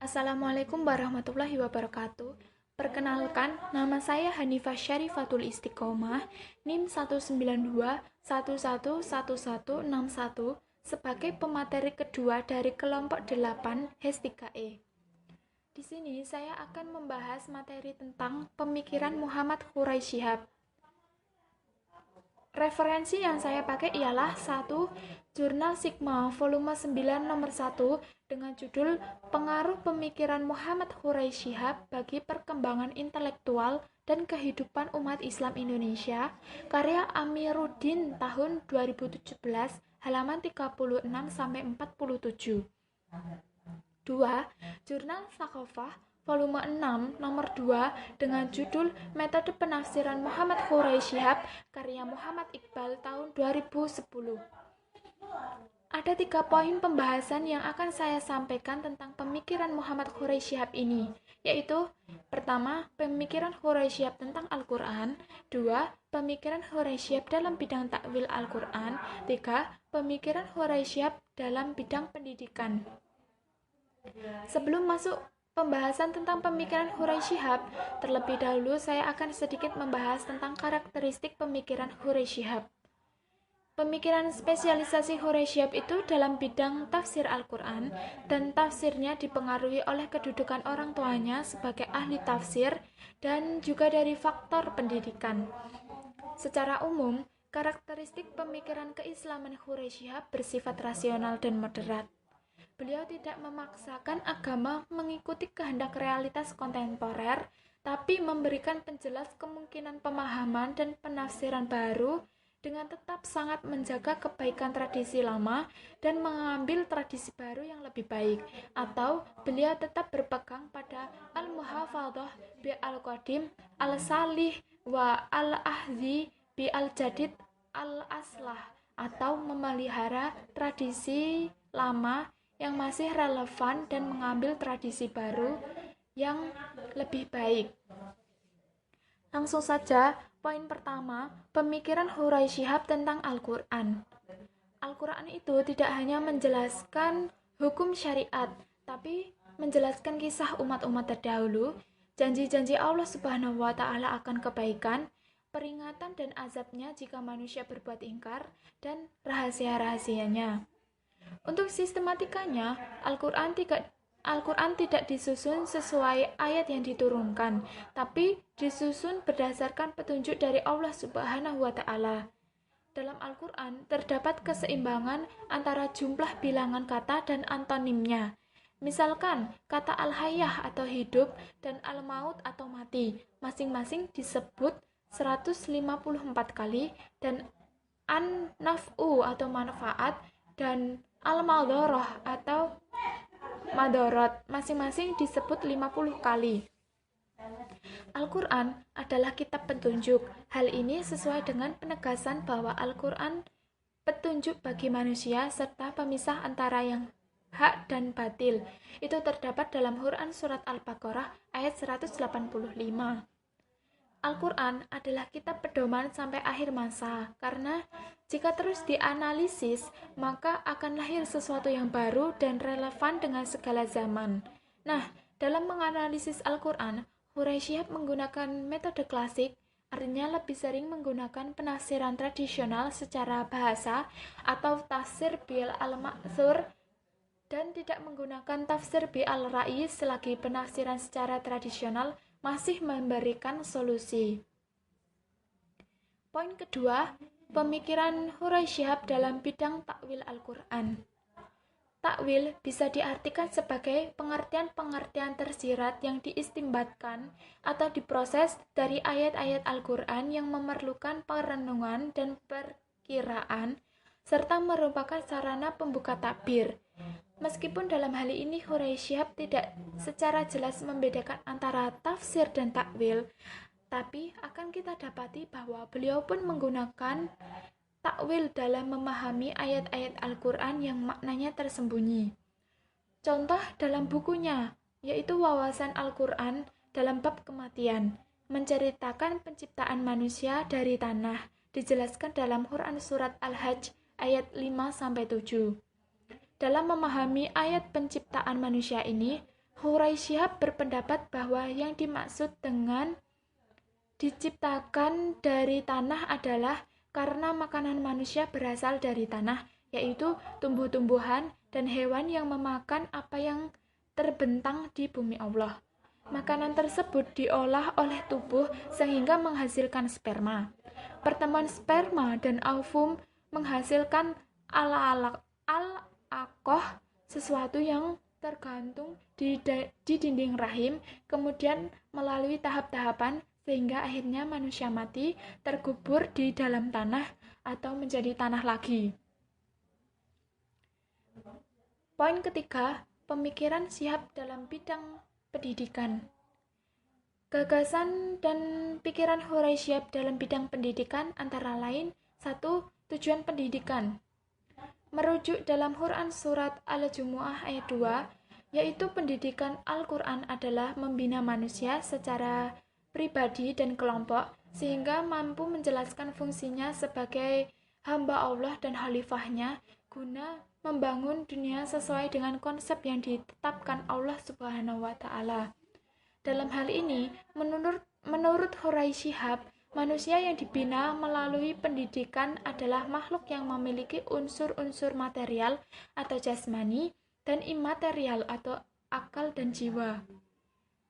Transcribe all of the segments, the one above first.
Assalamualaikum warahmatullahi wabarakatuh. Perkenalkan, nama saya Hanifah Syarifatul Istiqomah, NIM 192111161 sebagai pemateri kedua dari kelompok 8 HES3E. Di sini saya akan membahas materi tentang pemikiran Muhammad Quraisy Shihab. Referensi yang saya pakai ialah 1. Jurnal Sigma volume 9 nomor 1 dengan judul Pengaruh Pemikiran Muhammad Quraisy Shihab bagi Perkembangan Intelektual dan Kehidupan Umat Islam Indonesia, karya Amiruddin tahun 2017, halaman 36 sampai 47. 2. Jurnal Thaqafah volume 6 nomor 2 dengan judul Metode Penafsiran Muhammad Quraisy Shihab, karya Muhammad Iqbal tahun 2010. Ada 3 poin pembahasan yang akan saya sampaikan tentang pemikiran Muhammad Quraisy Shihab ini, yaitu pertama, pemikiran Quraisy Shihab tentang Al-Quran. 2. Pemikiran Quraisy Shihab dalam bidang takwil Al-Quran. 3. Pemikiran Quraisy Shihab dalam bidang pendidikan. Sebelum masuk pembahasan tentang pemikiran Quraisy Shihab, terlebih dahulu saya akan sedikit membahas tentang karakteristik pemikiran Quraisy Shihab. Pemikiran spesialisasi Quraisy Shihab itu dalam bidang tafsir Al-Quran, dan tafsirnya dipengaruhi oleh kedudukan orang tuanya sebagai ahli tafsir dan juga dari faktor pendidikan. Secara umum, karakteristik pemikiran keislaman Quraisy Shihab bersifat rasional dan moderat. Beliau tidak memaksakan agama mengikuti kehendak realitas kontemporer, tapi memberikan penjelas kemungkinan pemahaman dan penafsiran baru dengan tetap sangat menjaga kebaikan tradisi lama dan mengambil tradisi baru yang lebih baik, atau beliau tetap berpegang pada al-muhafadhah bi al-qadim al-salih wa al-ahzi bi al-jadid al-aslah, atau memelihara tradisi lama yang masih relevan dan mengambil tradisi baru yang lebih baik. Langsung saja, poin pertama, pemikiran Quraisy Shihab tentang Al-Quran. Al-Quran itu tidak hanya menjelaskan hukum syariat, tapi menjelaskan kisah umat-umat terdahulu, janji-janji Allah Subhanahu wa Ta'ala akan kebaikan, peringatan dan azabnya jika manusia berbuat ingkar, dan rahasia-rahasianya. Untuk sistematikanya, Al-Quran tidak disusun sesuai ayat yang diturunkan, tapi disusun berdasarkan petunjuk dari Allah Subhanahu wa Ta'ala. Dalam Al-Quran terdapat keseimbangan antara jumlah bilangan kata dan antonimnya. Misalkan, kata al-hayah atau hidup dan al-maut atau mati masing-masing disebut 154 kali, dan an-naf'u atau manfaat dan al-madharah atau madorot masing-masing disebut 50 kali. Al-Quran adalah kitab petunjuk. Hal ini sesuai dengan penegasan bahwa Al-Quran petunjuk bagi manusia serta pemisah antara yang hak dan batil. Itu terdapat dalam Quran surat Al-Baqarah ayat 185. Al-Quran adalah kitab pedoman sampai akhir masa, karena jika terus dianalisis, maka akan lahir sesuatu yang baru dan relevan dengan segala zaman. Nah, dalam menganalisis Al-Quran, Quraisy Shihab menggunakan metode klasik, artinya lebih sering menggunakan penafsiran tradisional secara bahasa atau tafsir bil al-ma'thur, dan tidak menggunakan tafsir bil al-ra'i selagi penafsiran secara tradisional masih memberikan solusi. Poin kedua, pemikiran Quraisy Shihab dalam bidang takwil Al-Quran. Takwil bisa diartikan sebagai pengertian-pengertian tersirat yang diistimbatkan atau diproses dari ayat-ayat Al-Quran yang memerlukan perenungan dan perkiraan, serta merupakan sarana pembuka takbir. Meskipun dalam hal ini Quraisy Shihab tidak secara jelas membedakan antara tafsir dan takwil, tapi akan kita dapati bahwa beliau pun menggunakan takwil dalam memahami ayat-ayat Al-Quran yang maknanya tersembunyi. Contoh dalam bukunya, yaitu Wawasan Al-Quran dalam bab kematian, menceritakan penciptaan manusia dari tanah, dijelaskan dalam Quran surat Al-Hajj ayat 5-7. Dalam memahami ayat penciptaan manusia ini, Hurai Syihab berpendapat bahwa yang dimaksud dengan diciptakan dari tanah adalah karena makanan manusia berasal dari tanah, yaitu tumbuh-tumbuhan dan hewan yang memakan apa yang terbentang di bumi Allah. Makanan tersebut diolah oleh tubuh sehingga menghasilkan sperma. Pertemuan sperma dan ovum menghasilkan al-alaqah, sesuatu yang tergantung di dinding rahim, kemudian melalui tahap-tahapan sehingga akhirnya manusia mati, terkubur di dalam tanah atau menjadi tanah lagi. Poin ketiga, pemikiran Syihab dalam bidang pendidikan. Gagasan dan pikiran Hurai Syihab dalam bidang pendidikan antara lain: 1. Tujuan pendidikan. Merujuk dalam Quran surat Al-Jumu'ah ayat 2, yaitu pendidikan Al-Quran adalah membina manusia secara pribadi dan kelompok sehingga mampu menjelaskan fungsinya sebagai hamba Allah dan khalifahnya guna membangun dunia sesuai dengan konsep yang ditetapkan Allah Subhanahu wa Ta'ala. Dalam hal ini, menurut Hurai Syihab, manusia yang dibina melalui pendidikan adalah makhluk yang memiliki unsur-unsur material atau jasmani dan imaterial atau akal dan jiwa.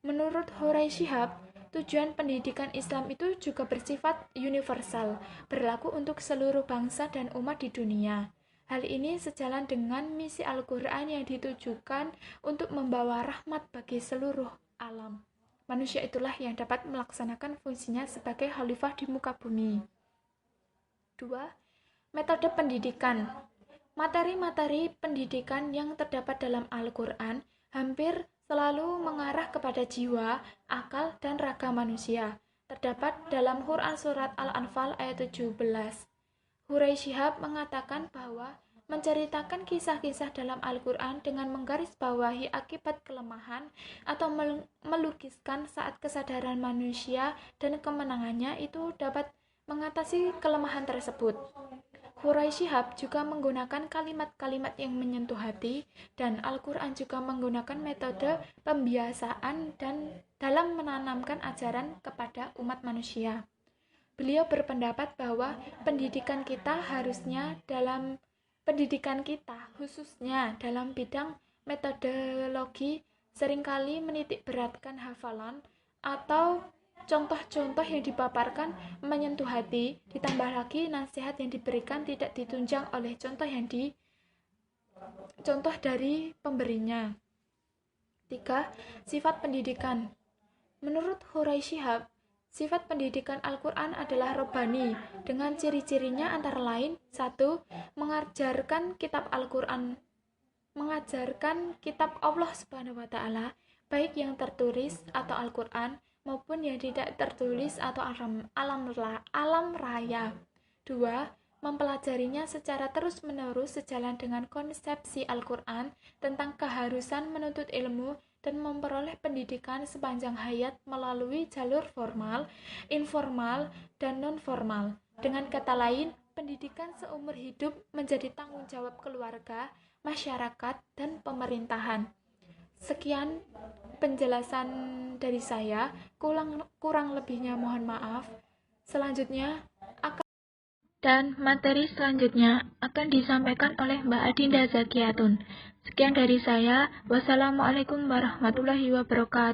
Menurut Hurai Syihab, tujuan pendidikan Islam itu juga bersifat universal, berlaku untuk seluruh bangsa dan umat di dunia. Hal ini sejalan dengan misi Al-Quran yang ditujukan untuk membawa rahmat bagi seluruh alam. Manusia itulah yang dapat melaksanakan fungsinya sebagai khalifah di muka bumi. 2. Metode pendidikan. Materi-materi pendidikan yang terdapat dalam Al-Quran hampir selalu mengarah kepada jiwa, akal, dan raga manusia. Terdapat dalam Quran surat Al-Anfal ayat 17. Hurai Syihab mengatakan bahwa menceritakan kisah-kisah dalam Al-Quran dengan menggarisbawahi akibat kelemahan atau melukiskan saat kesadaran manusia dan kemenangannya itu dapat mengatasi kelemahan tersebut. Hurai Syihab juga menggunakan kalimat-kalimat yang menyentuh hati, dan Al-Quran juga menggunakan metode pembiasaan dan dalam menanamkan ajaran kepada umat manusia. Beliau berpendapat bahwa pendidikan kita khususnya dalam bidang metodologi seringkali menitik beratkan hafalan atau contoh-contoh yang dipaparkan menyentuh hati, ditambah lagi nasihat yang diberikan tidak ditunjang oleh contoh dari pemberinya. 3. Sifat pendidikan. Menurut Hurai Syihab, sifat pendidikan Al-Quran adalah robbani, dengan ciri-cirinya antara lain: 1. Mengajarkan kitab Allah Subhanahu wa Ta'ala, baik yang tertulis atau Al-Quran maupun yang tidak tertulis atau alam raya. 2. Mempelajarinya secara terus-menerus sejalan dengan konsepsi Al-Quran tentang keharusan menuntut ilmu dan memperoleh pendidikan sepanjang hayat melalui jalur formal, informal, dan non-formal. Dengan kata lain, pendidikan seumur hidup menjadi tanggung jawab keluarga, masyarakat, dan pemerintahan. Sekian penjelasan dari saya, kurang lebihnya mohon maaf. Materi selanjutnya akan disampaikan oleh Mbak Adinda Zakiatun. Sekian dari saya. Wassalamualaikum warahmatullahi wabarakatuh.